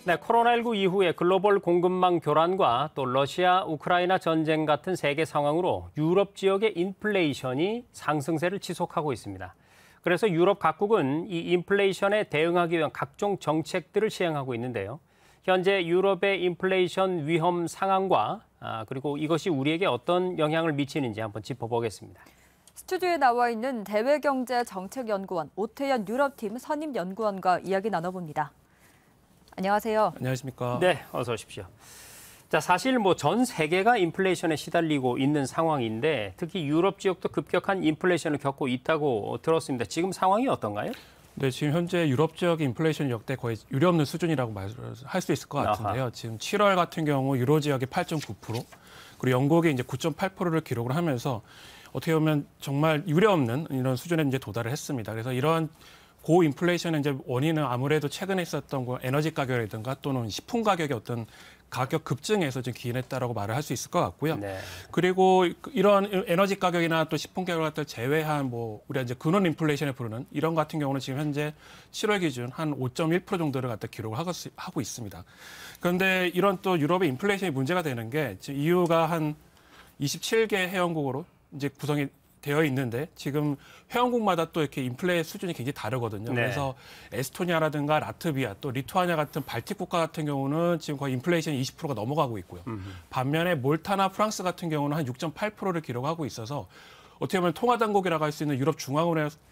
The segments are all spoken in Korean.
네, 코로나19 이후에 글로벌 공급망 교란과 또 러시아, 우크라이나 전쟁 같은 세계 상황으로 유럽 지역의 인플레이션이 상승세를 지속하고 있습니다. 그래서 유럽 각국은 이 인플레이션에 대응하기 위한 각종 정책들을 시행하고 있는데요. 현재 유럽의 인플레이션 위험 상황과 그리고 이것이 우리에게 어떤 영향을 미치는지 한번 짚어보겠습니다. 스튜디오에 나와 있는 대외경제정책연구원 오태연 유럽팀 선임연구원과 이야기 나눠봅니다. 안녕하세요. 안녕하십니까. 네, 어서 오십시오. 자, 사실 전 세계가 인플레이션에 시달리고 있는 상황인데 특히 유럽 지역도 급격한 인플레이션을 겪고 있다고 들었습니다. 지금 상황이 어떤가요? 네, 지금 현재 유럽 지역의 인플레이션 역대 거의 유례없는 수준이라고 할 수 있을 것 같은데요. 아하. 지금 7월 같은 경우 유로 지역이 8.9%, 그리고 영국이 이제 9.8%를 기록을 하면서 어떻게 보면 정말 유례없는 이런 수준에 이제 도달을 했습니다. 그래서 이런 고인플레이션의 이제 원인은 아무래도 최근에 있었던 에너지 가격이라든가 또는 식품 가격의 어떤 가격 급증에서 좀 기인했다라고 말을 할 수 있을 것 같고요. 네. 그리고 이런 에너지 가격이나 또 식품 가격 같은 제외한 우리가 이제 근원 인플레이션에 부르는 이런 같은 경우는 지금 현재 7월 기준 한 5.1% 정도를 갖다 기록을 하고 있습니다. 그런데 이런 또 유럽의 인플레이션이 문제가 되는 게 지금 EU가 한 27개 회원국으로 이제 구성이 되어 있는데 지금 회원국마다 또 이렇게 인플레 수준이 굉장히 다르거든요. 네. 그래서 에스토니아라든가 라트비아 또 리투아니아 같은 발틱 국가 같은 경우는 지금 거의 인플레이션이 20%가 넘어가고 있고요. 반면에 몰타나 프랑스 같은 경우는 한 6.8%를 기록하고 있어서 어떻게 보면 통화당국이라고 할 수 있는 유럽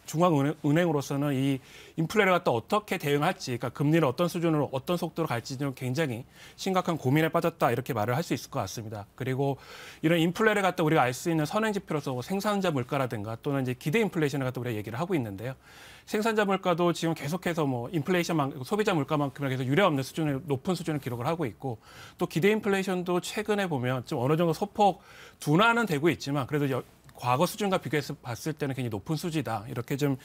중앙은행으로서는 이 인플레를 갖다 어떻게 대응할지, 그러니까 금리를 어떤 수준으로 어떤 속도로 갈지 좀 굉장히 심각한 고민에 빠졌다 이렇게 말을 할 수 있을 것 같습니다. 그리고 이런 인플레를 갖다 우리가 알 수 있는 선행 지표로서 생산자 물가라든가 또는 이제 기대 인플레이션을 갖다 우리가 얘기를 하고 있는데요. 생산자 물가도 지금 계속해서 인플레이션 소비자 물가만큼이나 계속 유례없는 수준의 높은 수준을 기록을 하고 있고 또 기대 인플레이션도 최근에 보면 좀 어느 정도 소폭 둔화는 되고 있지만 그래도 과거 수준과 비교해서 봤을 때는 굉장히 높은 수지다. 이렇게 좀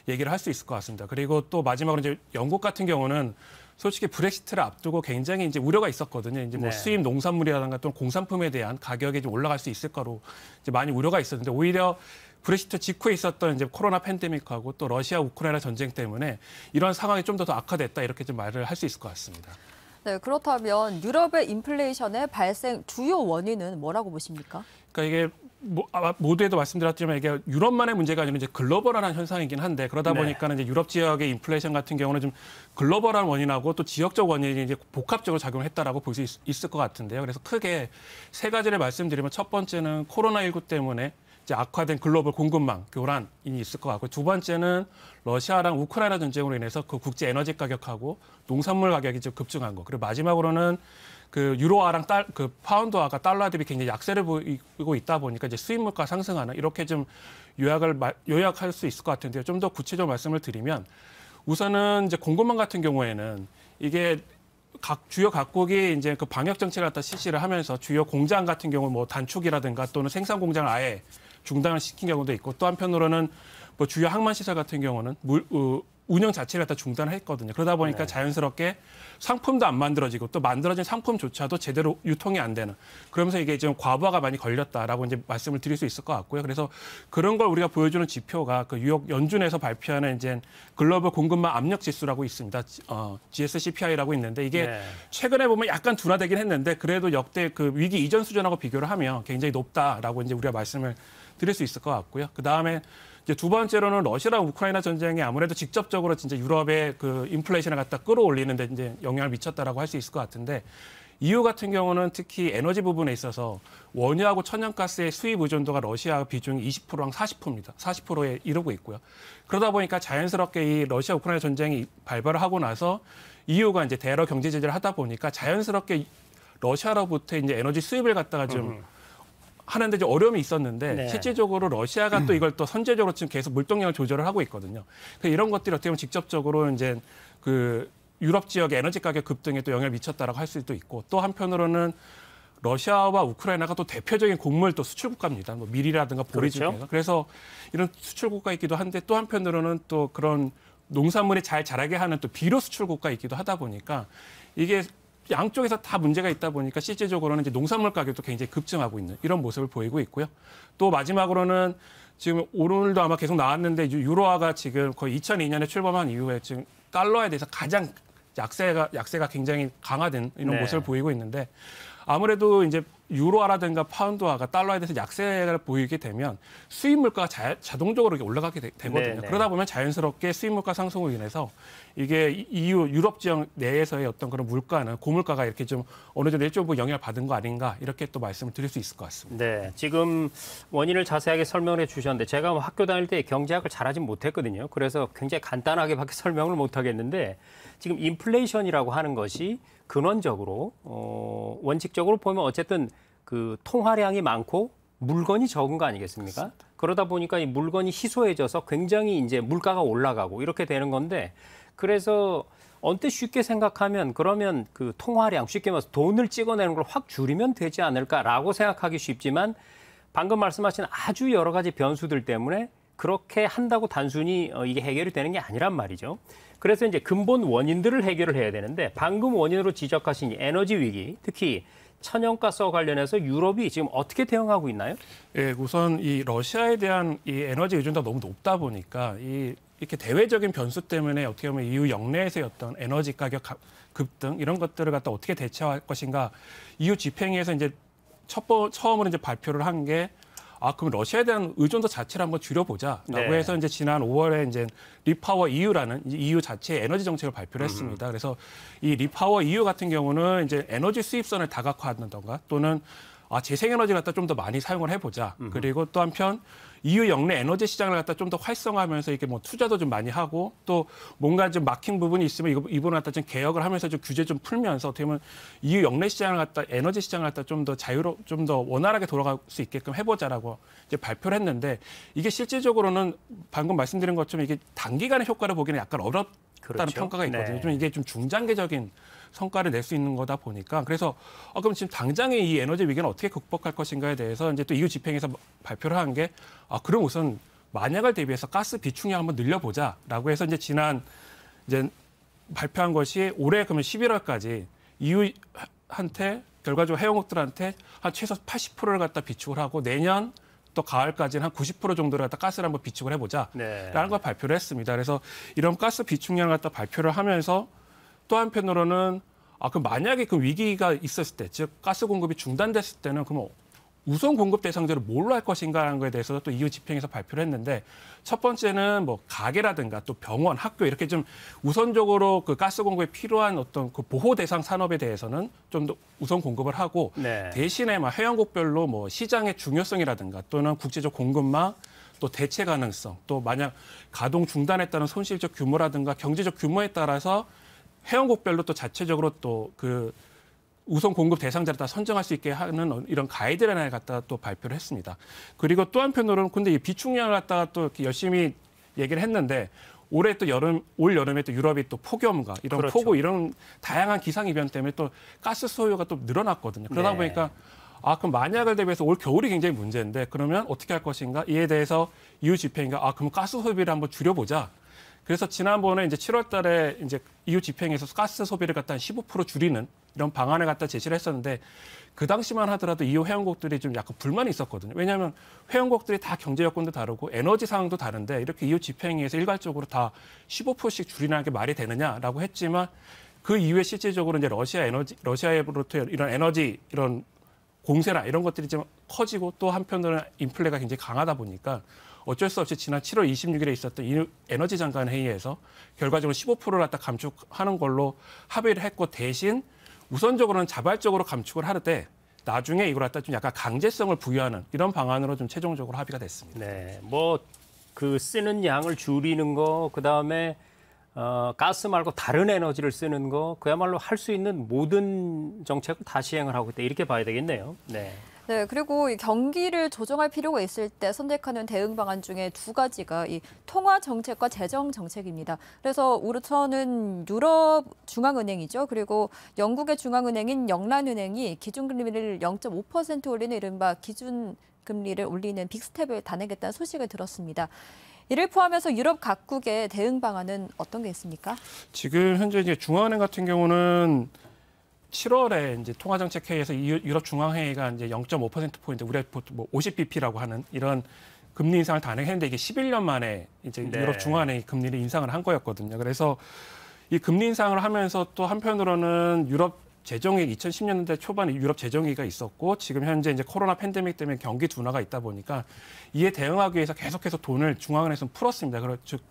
얘기를 할 수 있을 것 같습니다. 그리고 또 마지막으로 이제 영국 같은 경우는 솔직히 브렉시트를 앞두고 굉장히 이제 우려가 있었거든요. 이제 네. 수입 농산물이라든가 또는 공산품에 대한 가격이 좀 올라갈 수 있을 거로 이제 많이 우려가 있었는데 오히려 브렉시트 직후에 있었던 이제 코로나 팬데믹하고 또 러시아 우크라이나 전쟁 때문에 이런 상황이 좀 더 악화됐다. 이렇게 좀 말을 할 수 있을 것 같습니다. 네, 그렇다면 유럽의 인플레이션의 발생 주요 원인은 뭐라고 보십니까? 그러니까 이게 모두에도 말씀드렸지만 이게 유럽만의 문제가 아니라 이제 글로벌한 현상이긴 한데 그러다 네. 보니까는 이제 유럽 지역의 인플레이션 같은 경우는 좀 글로벌한 원인하고 또 지역적 원인이 이제 복합적으로 작용을 했다라고 볼 수 있을 것 같은데요. 그래서 크게 세 가지를 말씀드리면 첫 번째는 코로나19 때문에 이제 악화된 글로벌 공급망 교란이 있을 것 같고 두 번째는 러시아랑 우크라이나 전쟁으로 인해서 그 국제 에너지 가격하고 농산물 가격이 좀 급증한 거. 그리고 마지막으로는 그 유로화랑 파운드화가 달러 대비 굉장히 약세를 보이고 있다 보니까 이제 수입 물가 상승하는 이렇게 좀 요약할 수 있을 것 같은데요. 좀 더 구체적으로 말씀을 드리면 우선은 이제 공급망 같은 경우에는 이게 주요 각국이 이제 그 방역 정책을 갖다 실시를 하면서 주요 공장 같은 경우 단축이라든가 또는 생산 공장을 아예 중단을 시킨 경우도 있고 또 한편으로는 주요 항만 시설 같은 경우는 운영 자체를 갖다 중단을 했거든요. 그러다 보니까 네. 자연스럽게 상품도 안 만들어지고 또 만들어진 상품조차도 제대로 유통이 안 되는 그러면서 이게 좀 과부하가 많이 걸렸다라고 이제 말씀을 드릴 수 있을 것 같고요. 그래서 그런 걸 우리가 보여주는 지표가 그 뉴욕 연준에서 발표하는 이제 글로벌 공급망 압력 지수라고 있습니다. GSCPI라고 있는데 이게 네. 최근에 보면 약간 둔화되긴 했는데 그래도 역대 그 위기 이전 수준하고 비교를 하면 굉장히 높다라고 이제 우리가 말씀을 드릴 수 있을 것 같고요. 그 다음에 이제 두 번째로는 러시아랑 우크라이나 전쟁이 아무래도 직접적으로 진짜 유럽의 그 인플레이션을 갖다 끌어올리는데 이제 영향을 미쳤다라고 할 수 있을 것 같은데 EU 같은 경우는 특히 에너지 부분에 있어서 원유하고 천연가스의 수입 의존도가 러시아 비중이 20%랑 40%입니다. 40%에 이르고 있고요. 그러다 보니까 자연스럽게 이 러시아 우크라이나 전쟁이 발발을 하고 나서 EU가 이제 대러 경제 제재를 하다 보니까 자연스럽게 러시아로부터 이제 에너지 수입을 갖다가 좀 하는데 좀 어려움이 있었는데 네. 실질적으로 러시아가 또 이걸 또 선제적으로 지금 계속 물동량을 조절을 하고 있거든요. 이런 것들이 어떻게 보면 직접적으로 이제 그 유럽 지역의 에너지 가격 급등에 또 영향을 미쳤다라고 할 수도 있고 또 한편으로는 러시아와 우크라이나가 또 대표적인 곡물 또 수출 국가입니다. 밀이라든가 보리 그렇죠. 중에서 그래서 이런 수출 국가이기도 한데 또 한편으로는 또 그런 농산물이 잘 자라게 하는 또 비료 수출 국가이기도 하다 보니까 이게 양쪽에서 다 문제가 있다 보니까 실질적으로는 이제 농산물 가격도 굉장히 급증하고 있는 이런 모습을 보이고 있고요. 또 마지막으로는 지금 오늘도 아마 계속 나왔는데 유로화가 지금 거의 2002년에 출범한 이후에 지금 달러에 대해서 가장 약세가 굉장히 강화된 이런 네. 모습을 보이고 있는데 아무래도 이제 유로화라든가 파운드화가 달러에 대해서 약세를 보이게 되면 수입 물가가 자동적으로 이렇게 올라가게 되거든요. 네. 그러다 보면 자연스럽게 수입 물가 상승으로 인해서 이게 EU 유럽 지역 내에서의 어떤 그런 물가는 고물가가 이렇게 좀 어느 정도 일정부 영향을 받은 거 아닌가 이렇게 또 말씀을 드릴 수 있을 것 같습니다. 네, 지금 원인을 자세하게 설명을 해주셨는데 제가 학교 다닐 때 경제학을 잘하진 못했거든요. 그래서 굉장히 간단하게밖에 설명을 못하겠는데 지금 인플레이션이라고 하는 것이 근원적으로 원칙적으로 보면 어쨌든 그 통화량이 많고 물건이 적은 거 아니겠습니까? 그러다 보니까 이 물건이 희소해져서 굉장히 이제 물가가 올라가고 이렇게 되는 건데 그래서 언뜻 쉽게 생각하면 그러면 그 통화량 쉽게 말해서 돈을 찍어내는 걸 확 줄이면 되지 않을까라고 생각하기 쉽지만 방금 말씀하신 아주 여러 가지 변수들 때문에 그렇게 한다고 단순히 이게 해결이 되는 게 아니란 말이죠. 그래서 이제 근본 원인들을 해결을 해야 되는데 방금 원인으로 지적하신 이 에너지 위기, 특히 천연가스와 관련해서 유럽이 지금 어떻게 대응하고 있나요? 예, 우선 이 러시아에 대한 이 에너지 의존도가 너무 높다 보니까 이렇게 대외적인 변수 때문에 어떻게 보면 EU 영내에서의 어떤 에너지 가격 급등 이런 것들을 갖다 어떻게 대처할 것인가 EU 집행위에서 이제 처음으로 이제 발표를 한 게 그럼 러시아에 대한 의존도 자체를 한번 줄여보자라고 네. 해서 이제 지난 5월에 이제 리파워 EU라는 EU 자체의 에너지 정책을 발표를 했습니다. 그래서 이 리파워 EU 같은 경우는 이제 에너지 수입선을 다각화한다던가 또는 재생에너지 갖다 좀 더 많이 사용을 해보자. 그리고 또 한편 EU 영내 에너지 시장을 갖다 좀 더 활성화하면서 이렇게 뭐 투자도 좀 많이 하고 또 뭔가 좀 막힌 부분이 있으면 이번을 갖다 좀 개혁을 하면서 좀 규제 좀 풀면서 어떻게 보면 EU 영내 시장을 갖다 에너지 시장을 갖다 좀 더 좀 더 원활하게 돌아갈 수 있게끔 해보자라고 이제 발표를 했는데 이게 실질적으로는 방금 말씀드린 것처럼 이게 단기간의 효과를 보기는 약간 어렵다는 그렇죠. 평가가 있거든요. 네. 좀 이게 좀 중장기적인 성과를 낼 수 있는 거다 보니까 그래서 그럼 지금 당장의 이 에너지 위기는 어떻게 극복할 것인가에 대해서 이제 또 EU 집행에서 발표를 한 게 그럼 우선 만약을 대비해서 가스 비축량 한번 늘려보자라고 해서 이제 이제 발표한 것이 올해 그러면 11월까지 EU한테 결과적으로 회원국들한테 한 최소 80%를 갖다 비축을 하고 내년 또 가을까지는 한 90% 정도를 갖다 가스를 한번 비축을 해보자라는 걸 발표를 했습니다. 그래서 이런 가스 비축량을 갖다 발표를 하면서 또 한편으로는 그럼 만약에 그 위기가 있었을 때, 즉 가스 공급이 중단됐을 때는 그럼 우선 공급 대상자를 뭘로 할 것인가라는 거에 대해서 또 EU 집행에서 발표를 했는데 첫 번째는 뭐 가게라든가 또 병원, 학교 이렇게 좀 우선적으로 그 가스 공급에 필요한 어떤 그 보호 대상 산업에 대해서는 좀 더 우선 공급을 하고 네. 대신에 회원국별로 뭐 시장의 중요성이라든가 또는 국제적 공급망 또 대체 가능성 또 만약 가동 중단에 따른 손실적 규모라든가 경제적 규모에 따라서 회원국별로 또 자체적으로 또 그 우선 공급 대상자를 다 선정할 수 있게 하는 이런 가이드라인을 갖다가 또 발표를 했습니다. 그리고 또 한편으로는 근데 이 비축량을 갖다가 또 이렇게 열심히 얘기를 했는데 올해 또 올 여름에 또 유럽이 또 폭염과 이런 그렇죠. 폭우 이런 다양한 기상 이변 때문에 또 가스 소요가 또 늘어났거든요. 그러다 네. 보니까 그럼 만약을 대비해서 올 겨울이 굉장히 문제인데 그러면 어떻게 할 것인가? 이에 대해서 EU 집행위가 그럼 가스 소비를 한번 줄여보자. 그래서 지난번에 이제 7월 달에 이제 EU 집행에서 가스 소비를 갖다 한 15% 줄이는 이런 방안을 갖다 제시를 했었는데 그 당시만 하더라도 EU 회원국들이 좀 약간 불만이 있었거든요. 왜냐하면 회원국들이 다 경제 여건도 다르고 에너지 상황도 다른데 이렇게 EU 집행위에서 일괄적으로 다 15%씩 줄이라는 게 말이 되느냐라고 했지만 그 이후에 실질적으로 이제 러시아로부터 이런 에너지 이런 공세나 이런 것들이 좀 커지고 또 한편으로는 인플레가 굉장히 강하다 보니까 어쩔 수 없이 지난 7월 26일에 있었던 이 에너지 장관 회의에서 결과적으로 15%를 갖다 감축하는 걸로 합의를 했고 대신 우선적으로는 자발적으로 감축을 하되 나중에 이걸 갖다 좀 약간 강제성을 부여하는 이런 방안으로 좀 최종적으로 합의가 됐습니다. 네, 뭐 그 쓰는 양을 줄이는 거, 그 다음에 가스 말고 다른 에너지를 쓰는 거, 그야말로 할 수 있는 모든 정책을 다 시행을 하고 있다 이렇게 봐야 되겠네요. 네. 네, 그리고 이 경기를 조정할 필요가 있을 때 선택하는 대응 방안 중에 두 가지가 이 통화 정책과 재정 정책입니다. 그래서 우선은 유럽 중앙은행이죠. 그리고 영국의 중앙은행인 영란은행이 기준금리를 0.5% 올리는 이른바 기준금리를 올리는 빅스텝을 단행했다는 소식을 들었습니다. 이를 포함해서 유럽 각국의 대응 방안은 어떤 게 있습니까? 지금 현재 이제 중앙은행 같은 경우는 7월에 이제 통화정책회의에서 유럽 중앙회의가 이제 0.5%포인트, 우리가 보통 뭐 50bp라고 하는 이런 금리 인상을 단행했는데 이게 11년 만에 이제 네. 유럽 중앙은행이 금리를 인상을 한 거였거든요. 그래서 이 금리 인상을 하면서 또 한편으로는 유럽 재정위 2010년대 초반에 유럽 재정위가 있었고 지금 현재 이제 코로나 팬데믹 때문에 경기 둔화가 있다 보니까 이에 대응하기 위해서 계속해서 돈을 중앙은행에서 풀었습니다. 즉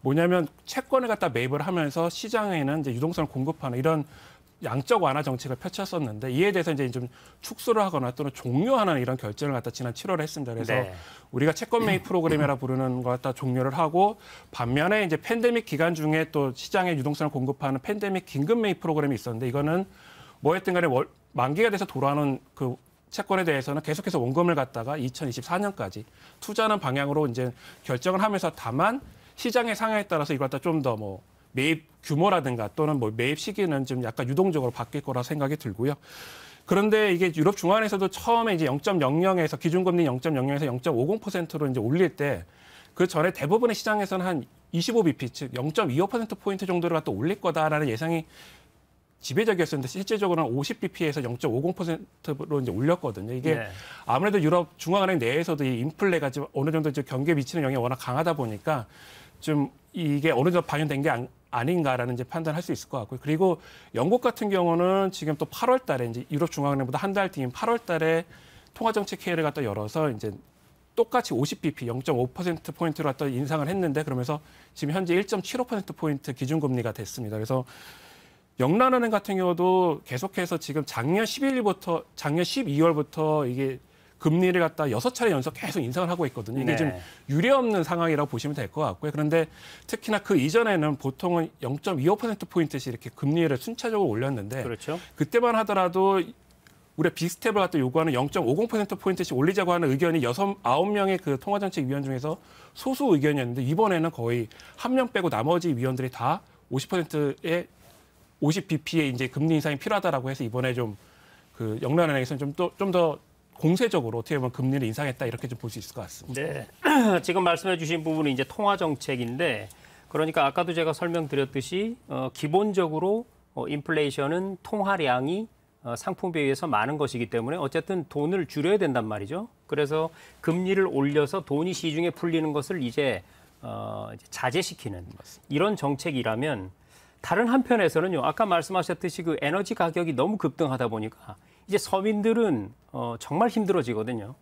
뭐냐면 채권을 갖다 매입을 하면서 시장에는 이제 유동성을 공급하는 이런 양적 완화 정책을 펼쳤었는데 이에 대해서 이제 좀 축소를 하거나 또는 종료하는 이런 결정을 갖다 지난 7월에 했습니다. 그래서 네. 우리가 채권 매입 프로그램이라 부르는 것 갖다 종료를 하고 반면에 이제 팬데믹 기간 중에 또 시장에 유동성을 공급하는 팬데믹 긴급 매입 프로그램이 있었는데 이거는 뭐였든 간에 만기가 돼서 돌아오는 그 채권에 대해서는 계속해서 원금을 갖다가 2024년까지 투자하는 방향으로 이제 결정을 하면서 다만 시장의 상황에 따라서 이걸 갖다 좀 더 뭐 매입 규모라든가 또는 뭐 매입 시기는 좀 약간 유동적으로 바뀔 거라 생각이 들고요. 그런데 이게 유럽 중앙에서도 처음에 이제 0.00에서 기준금리 0.00에서 0.50%로 이제 올릴 때 그 전에 대부분의 시장에서는 한 25bp 즉 0.25%포인트 정도를 갖다 올릴 거다라는 예상이 지배적이었었는데 실제적으로는 50bp에서 0.50%로 이제 올렸거든요. 이게 네. 아무래도 유럽 중앙은행 내에서도 이 인플레가 좀 어느 정도 이제 경기에 미치는 영향이 워낙 강하다 보니까 좀 이게 어느 정도 반영된 게 아닌가라는 이제 판단할 수 있을 것 같고요. 그리고 영국 같은 경우는 지금 또 8월 달에 이제 유럽 중앙은행보다 한 달 뒤인 8월 달에 통화정책 회의를 갖다 열어서 이제 똑같이 50bp 0.5% 포인트로 갖다 인상을 했는데 그러면서 지금 현재 1.75% 포인트 기준금리가 됐습니다. 그래서 영란은행 같은 경우도 계속해서 지금 작년 12월부터 이게 금리를 갖다 6차례 연속 계속 인상을 하고 있거든요. 이게 네. 좀 유례 없는 상황이라고 보시면 될 것 같고요. 그런데 특히나 그 이전에는 보통은 0.25%포인트씩 이렇게 금리를 순차적으로 올렸는데 그렇죠. 그때만 하더라도 우리가 빅스텝을 갖다 요구하는 0.50%포인트씩 올리자고 하는 의견이 9명의 그 통화정책위원 중에서 소수 의견이었는데 이번에는 거의 한 명 빼고 나머지 위원들이 다 50%의 50bp의 이제 금리 인상이 필요하다라고 해서 이번에 좀 그 영란은행에서는 좀 더 공세적으로 어떻게 보면 금리를 인상했다 이렇게 좀 볼 수 있을 것 같습니다. 네. 지금 말씀해 주신 부분은 이제 통화 정책인데 그러니까 아까도 제가 설명드렸듯이 기본적으로 인플레이션은 통화량이 상품비에 의해서 많은 것이기 때문에 어쨌든 돈을 줄여야 된단 말이죠. 그래서 금리를 올려서 돈이 시중에 풀리는 것을 이제 자제시키는 이런 정책이라면 다른 한편에서는요. 아까 말씀하셨듯이 그 에너지 가격이 너무 급등하다 보니까 이제 서민들은 정말 힘들어지거든요.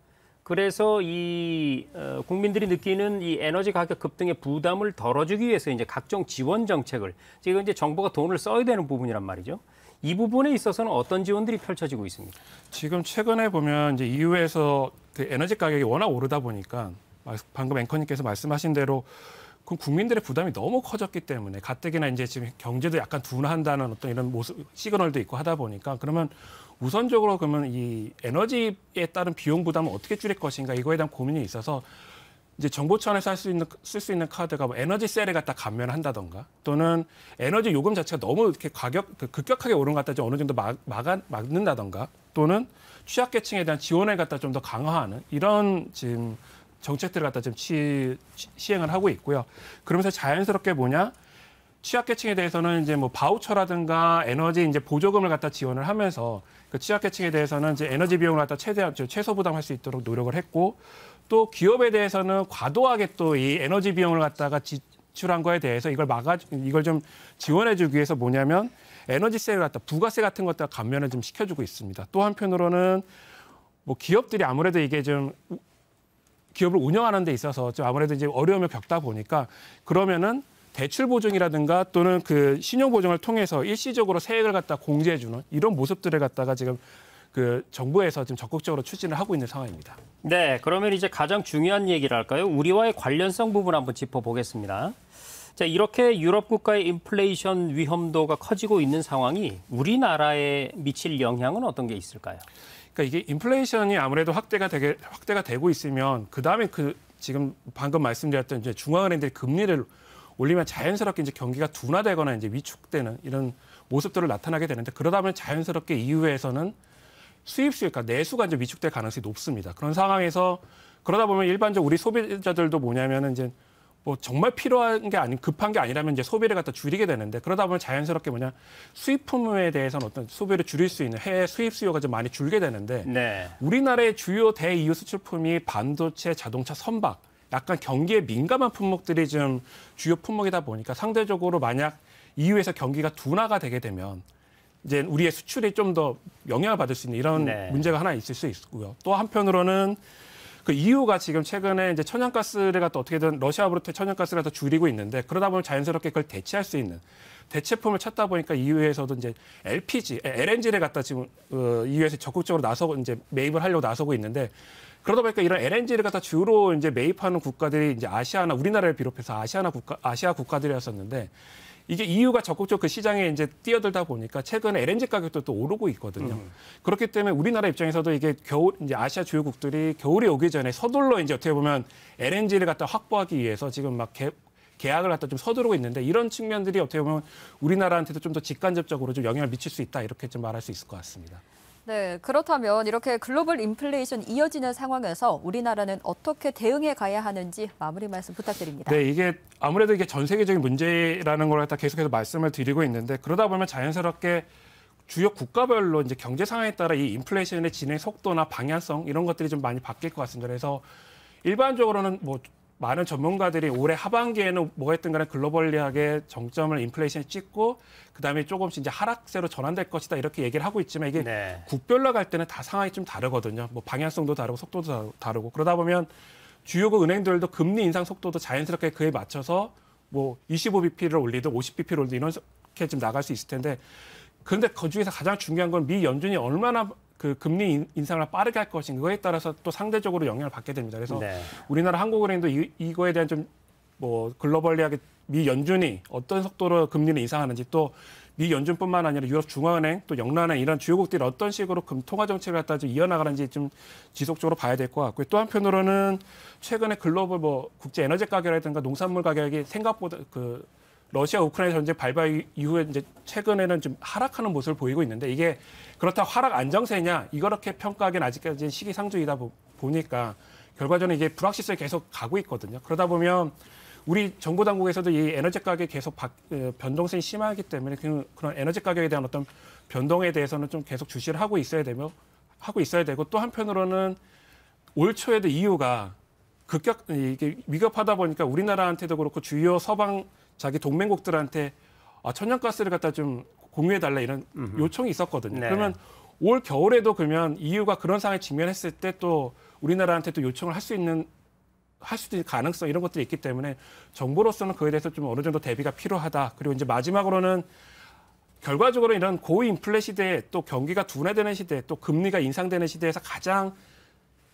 그래서 이 국민들이 느끼는 이 에너지 가격 급등의 부담을 덜어주기 위해서 이제 각종 지원 정책을 지금 이제 정부가 돈을 써야 되는 부분이란 말이죠. 이 부분에 있어서는 어떤 지원들이 펼쳐지고 있습니까? 지금 최근에 보면 이제 EU에서 그 에너지 가격이 워낙 오르다 보니까 방금 앵커님께서 말씀하신 대로 그럼 국민들의 부담이 너무 커졌기 때문에 가뜩이나 이제 지금 경제도 약간 둔화한다는 어떤 이런 모습 시그널도 있고 하다 보니까 그러면 우선적으로 그러면 이 에너지에 따른 비용 부담을 어떻게 줄일 것인가 이거에 대한 고민이 있어서 이제 정부 차원에서 쓸 수 있는 카드가 뭐 에너지세를 갖다 감면한다던가 또는 에너지 요금 자체가 너무 이렇게 급격하게 오른 것 같다 좀 어느 정도 막는다던가 또는 취약계층에 대한 지원을 갖다 좀 더 강화하는 이런 지금 정책들을 갖다 좀 시행을 하고 있고요. 그러면서 자연스럽게 취약계층에 대해서는 이제 뭐 바우처라든가 에너지 이제 보조금을 갖다 지원을 하면서 그 취약계층에 대해서는 이제 에너지 비용을 갖다 최대한 최소 부담할 수 있도록 노력을 했고 또 기업에 대해서는 과도하게 또 이 에너지 비용을 갖다가 지출한 거에 대해서 이걸 좀 지원해주기 위해서 뭐냐면 에너지세를 갖다 부가세 같은 것들 감면을 좀 시켜주고 있습니다. 또 한편으로는 뭐 기업들이 아무래도 이게 좀 기업을 운영하는 데 있어서 좀 아무래도 이제 어려움을 겪다 보니까 그러면은 대출 보증이라든가 또는 그 신용 보증을 통해서 일시적으로 세액을 갖다 공제해주는 이런 모습들을 갖다가 지금 그 정부에서 지금 적극적으로 추진을 하고 있는 상황입니다. 네, 그러면 이제 가장 중요한 얘기를 할까요? 우리와의 관련성 부분 한번 짚어보겠습니다. 자, 이렇게 유럽 국가의 인플레이션 위험도가 커지고 있는 상황이 우리나라에 미칠 영향은 어떤 게 있을까요? 그러니까 이게 인플레이션이 아무래도 확대가 되고 있으면 그다음에 지금 방금 말씀드렸던 이제 중앙은행들이 금리를 올리면 자연스럽게 이제 경기가 둔화되거나 이제 위축되는 이런 모습들을 나타나게 되는데 그러다 보면 자연스럽게 EU에서는 수입수, 그러니까 내수가 이제 위축될 가능성이 높습니다. 그런 상황에서 그러다 보면 일반적으로 우리 소비자들도 뭐냐면은 이제 뭐 정말 필요한 게 급한 게 아니라면 이제 소비를 갖다 줄이게 되는데 그러다 보면 자연스럽게 수입품에 대해서는 어떤 소비를 줄일 수 있는 해외 수입 수요가 좀 많이 줄게 되는데 네. 우리나라의 주요 대EU 수출품이 반도체, 자동차, 선박 약간 경기에 민감한 품목들이 좀 주요 품목이다 보니까 상대적으로 만약 EU에서 경기가 둔화가 되게 되면 이제 우리의 수출이 좀 더 영향을 받을 수 있는 이런 네. 문제가 하나 있을 수 있고요. 또 한편으로는 그 EU가 지금 최근에 이제 천연가스를 갖다 어떻게든 러시아로부터 천연가스를 갖다 줄이고 있는데 그러다 보면 자연스럽게 그걸 대체할 수 있는 대체품을 찾다 보니까 EU에서도 이제 LNG를 갖다 지금 EU에서 적극적으로 나서고 이제 매입을 하려고 나서고 있는데 그러다 보니까 이런 LNG를 갖다 주로 이제 매입하는 국가들이 이제 아시아나 우리나라를 비롯해서 아시아 국가들이었었는데 이게 EU가 적극적으로 그 시장에 이제 뛰어들다 보니까 최근에 LNG 가격도 또 오르고 있거든요. 그렇기 때문에 우리나라 입장에서도 이게 겨울 이제 아시아 주요국들이 겨울이 오기 전에 서둘러 이제 어떻게 보면 LNG를 갖다 확보하기 위해서 지금 막 계약을 갖다 좀 서두르고 있는데 이런 측면들이 어떻게 보면 우리나라한테도 좀 더 직간접적으로 좀 영향을 미칠 수 있다 이렇게 좀 말할 수 있을 것 같습니다. 네, 그렇다면 이렇게 글로벌 인플레이션 이어지는 상황에서 우리나라는 어떻게 대응해 가야 하는지 마무리 말씀 부탁드립니다. 네, 이게 아무래도 이게 전 세계적인 문제라는 걸 갖다 계속해서 말씀을 드리고 있는데 그러다 보면 자연스럽게 주요 국가별로 이제 경제 상황에 따라 이 인플레이션의 진행 속도나 방향성 이런 것들이 좀 많이 바뀔 것 같습니다. 그래서 일반적으로는 뭐 많은 전문가들이 올해 하반기에는 뭐가 있든 간에 글로벌리하게 정점을 인플레이션이 찍고 그다음에 조금씩 이제 하락세로 전환될 것이다 이렇게 얘기를 하고 있지만 이게 네. 국별로 갈 때는 다 상황이 좀 다르거든요. 뭐 방향성도 다르고 속도도 다르고 그러다 보면 주요국 은행들도 금리 인상 속도도 자연스럽게 그에 맞춰서 뭐 25bp를 올리든 50bp를 올리든 이렇게 좀 나갈 수 있을 텐데 그런데 그 중에서 가장 중요한 건 미 연준이 얼마나 그 금리 인상을 빠르게 할 것인가 그거에 따라서 또 상대적으로 영향을 받게 됩니다. 그래서 네. 우리나라 한국은행도 이거에 대한 좀 뭐 글로벌리하게 미 연준이 어떤 속도로 금리를 인상하는지 또 미 연준뿐만 아니라 유럽 중앙은행 또 영란은행 이런 주요국들이 어떤 식으로 통화 정책을 갖다 좀 이어나가는지 좀 지속적으로 봐야 될 것 같고요. 또 한편으로는 최근에 글로벌 뭐 국제 에너지 가격이라든가 농산물 가격이 생각보다 그 러시아 우크라이나 전쟁 발발 이후에 이제 최근에는 좀 하락하는 모습을 보이고 있는데 이게 그렇다고 하락 안정세냐 이렇게 평가하기는 아직까지 시기상조이다 보니까 결과적으로 이게 불확실성이 계속 가고 있거든요. 그러다 보면 우리 정부 당국에서도 이 에너지 가격이 계속 변동성이 심하기 때문에 그런 에너지 가격에 대한 어떤 변동에 대해서는 좀 계속 주시를 하고 있어야 되고 또 한편으로는 올 초에도 EU가 이게 위급하다 보니까 우리나라한테도 그렇고 주요 서방 자기 동맹국들한테 천연가스를 갖다 좀 공유해달라 이런 요청이 있었거든요. 네. 그러면 올 겨울에도 그러면 EU가 그런 상황에 직면했을 때 또 우리나라한테 또 요청을 할 수 있는 가능성 이런 것들이 있기 때문에 정부로서는 그에 대해서 좀 어느 정도 대비가 필요하다. 그리고 이제 마지막으로는 결과적으로 이런 고인플레 시대에 또 경기가 둔화되는 시대에 또 금리가 인상되는 시대에서 가장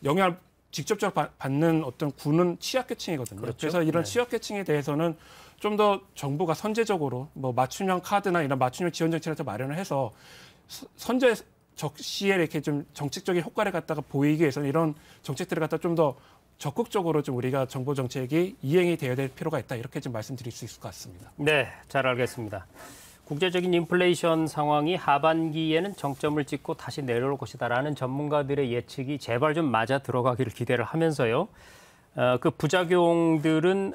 영향을 직접적으로 받는 어떤 군은 취약계층이거든요. 그렇죠. 그래서 이런 네. 취약계층에 대해서는 좀 더 정부가 선제적으로 뭐 맞춤형 카드나 이런 맞춤형 지원 정책을 마련을 해서 적시에 이렇게 좀 정책적인 효과를 갖다가 보이기 위해서는 이런 정책들을 갖다 좀 더 적극적으로 좀 우리가 정보 정책이 이행이 되어야 될 필요가 있다 이렇게 좀 말씀드릴 수 있을 것 같습니다. 네, 잘 알겠습니다. 국제적인 인플레이션 상황이 하반기에는 정점을 찍고 다시 내려올 것이다라는 전문가들의 예측이 제발 좀 맞아 들어가기를 기대를 하면서요. 그 부작용들은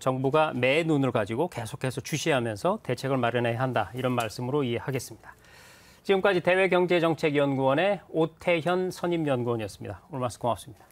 정부가 매 눈을 가지고 계속해서 주시하면서 대책을 마련해야 한다 이런 말씀으로 이해하겠습니다. 지금까지 대외경제정책연구원의 오태현 선임연구원이었습니다. 오늘 말씀 고맙습니다.